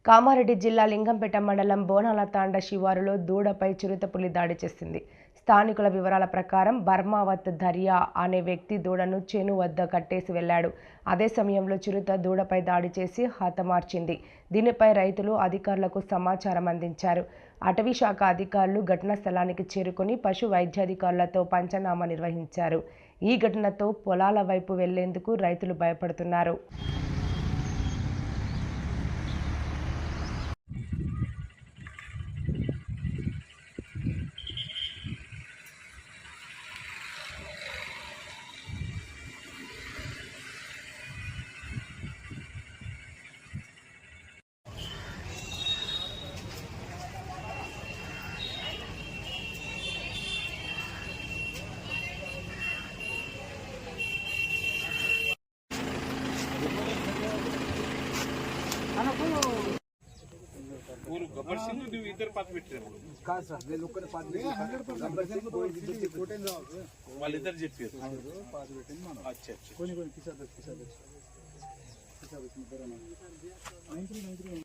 కామారెడ్డి జిల్లా లింగంపేట మండలం బోనాల తాండ శివారులో దూడపై చిరుతపులి దాడి చేసింది. స్థానికుల వివరాల ప్రకారం బర్మావత్ దర్యా అనే వ్యక్తి దూడను చేను వద్ద కట్టేసి వెళ్లాడు. అదే సమయంలో చిరుత దూడపై దాడి చేసి హతమార్చింది. దీనిపై రైతులు అధికారులకు సమాచారం అందించారు. అటవీ శాఖ అధికారులు ఘటనా స్థలానికి చేరుకుని పశు వైద్యాధికారులతో పంచనామా నిర్వహించారు. ఈ ఘటనతో పొలాల వైపు వెళ్లేందుకు రైతులు భయపడుతున్నారు. गब्बर सिंह इधर पात పెట్టారు కాదు సార్ నేను ఒక్కనే పాత గబ్బర్ సింగ్ పోయి కోటేన్ వాళ్ళు ఇద్దరు చెప్పారు పాత పెట్టింది మనం అచ్చా కొన్ని కిసాద్ ఇద్దరన్నా 93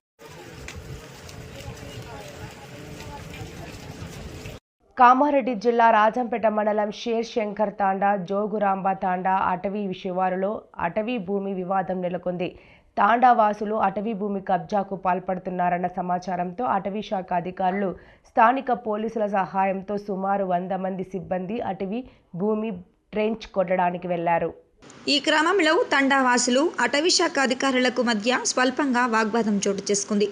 కామారెడ్డి జిల్లా రాజంపేట మండలం షేర్ శంకర్ తాండా జోగురాంబ తాండా అటవీ శివారులో అటవీ భూమి వివాదం నెలకొంది. తాండావాసులు అటవీ భూమి కబ్జాకు పాల్పడుతున్నారన్న సమాచారంతో అటవీ శాఖ అధికారులు స్థానిక పోలీసుల సహాయంతో సుమారు 100 మంది సిబ్బంది అటవీ భూమి ట్రెంచ్ కొట్టడానికి వెళ్లారు. ఈ క్రమంలో తండావాసులు అటవీ శాఖ అధికారులకు మధ్య స్వల్పంగా వాగ్వాదం చోటు చేసుకుంది.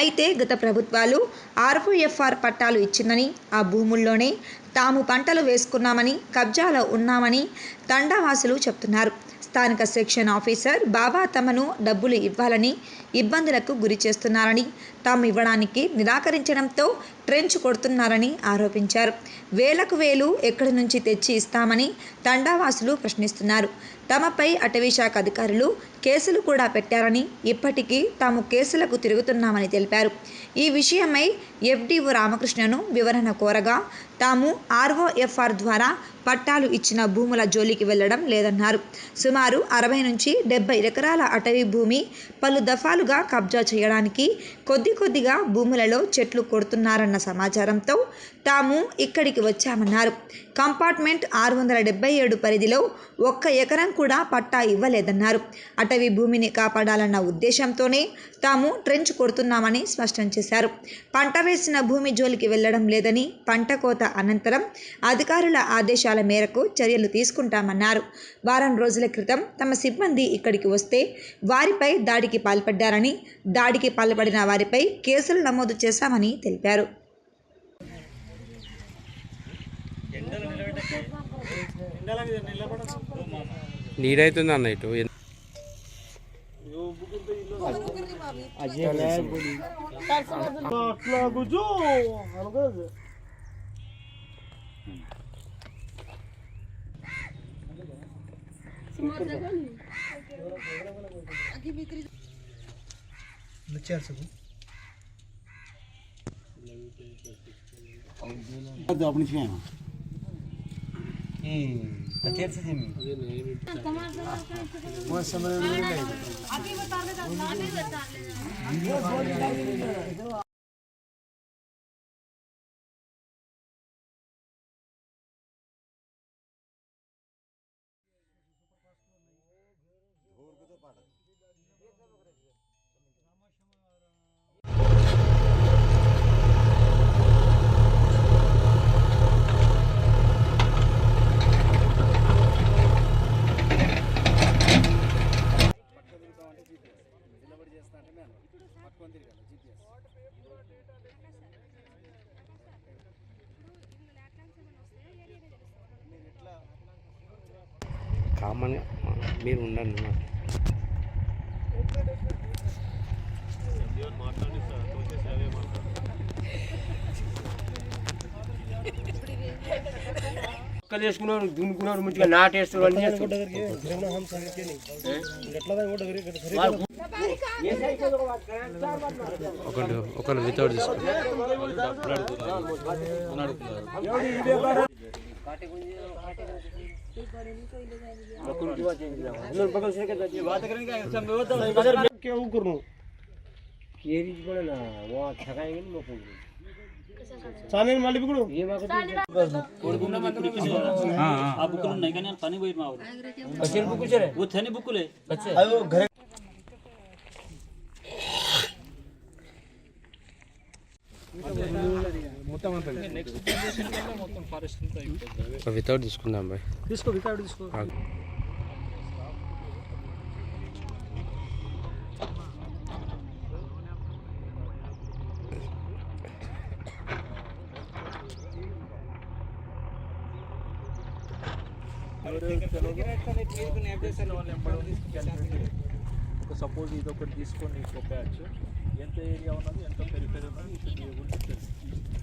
అయితే గత ప్రభుత్వాలు ఆర్ఓఎఫ్ఆర్ పట్టాలు ఇచ్చిందని, ఆ భూముల్లోనే తాము పంటలు వేసుకున్నామని, కబ్జాలో ఉన్నామని తండావాసులు చెప్తున్నారు. స్థానిక సెక్షన్ ఆఫీసర్ బాబా తమను డబ్బులు ఇవ్వాలని ఇబ్బందులకు గురి చేస్తున్నారని, తాము ఇవ్వడానికి నిరాకరించడంతో ట్రెంచ్ కొడుతున్నారని ఆరోపించారు. వేలకు వేలు ఎక్కడి నుంచి తెచ్చి ఇస్తామని తండావాసులు ప్రశ్నిస్తున్నారు. తమపై అటవీ శాఖ అధికారులు కేసులు కూడా పెట్టారని, ఇప్పటికీ తాము కేసులకు తిరుగుతున్నామని తెలిపారు. ఈ విషయమై ఎఫ్డీఓ రామకృష్ణను వివరణ కోరగా తాము ఆర్ఓఎఫ్ఆర్ ద్వారా పట్టాలు ఇచ్చిన భూముల జోలికి వెళ్లడం లేదన్నారు. సుమారు 60 నుంచి 70 ఎకరాల అటవీ భూమి పలు దఫాలుగా కబ్జా చేయడానికి కొద్దిగా భూములలో చెట్లు కొడుతున్నారన్న సమాచారంతో తాము ఇక్కడికి వచ్చామన్నారు. కంపార్ట్మెంట్ 677 పరిధిలో 1 ఎకరం కూడా పట్టా ఇవ్వలేదన్నారు. అటవీ భూమిని కాపాడాలన్న ఉద్దేశంతోనే తాము ట్రెంచ్ కొడుతున్నామని స్పష్టం చేశారు. పంట వేసిన భూమి జోలికి వెళ్లడం లేదని, పంట కోత అనంతరం అధికారుల ఆదేశాల మేరకు చర్యలు తీసుకుంటామన్నారు. వారం రోజుల క్రితం తమ సిబ్బంది ఇక్కడికి వస్తే వారిపై దాడికి పాల్పడ్డారని, దాడికి పాల్పడిన వారిపై కేసులు నమోదు చేశామని తెలిపారు. నీడైతుంది అన్న ఇటు अपनी కామన్గా మీరు ఉండండి. చేసుకున్నారు, దున్నుకున్నారు, మంచిగా నాటేస్తారు. అన్ని ఒకరు వితౌట్ क्या కేరీజ్ కూడా నా ఓ సగాయం కానీ మొక్కుంటుంది చాలేని మళ్ళీ ఇప్పుడు ఆ బుక్కులు ఉన్నాయి కానీ పని పోయి మా ఊరు బుక్కులే వితౌట్ తీసుకుందాం బాయ్. తీసుకో వికాడు తీసుకో. సపోజ్ ఇది ఒకటి తీసుకొని ఇంకో బ్యాచ్ ఎంత ఏరియా ఉన్నది ఎంత పెరిఫెరీ ఉన్నది ఇక్కడ గురించి తెలుసు.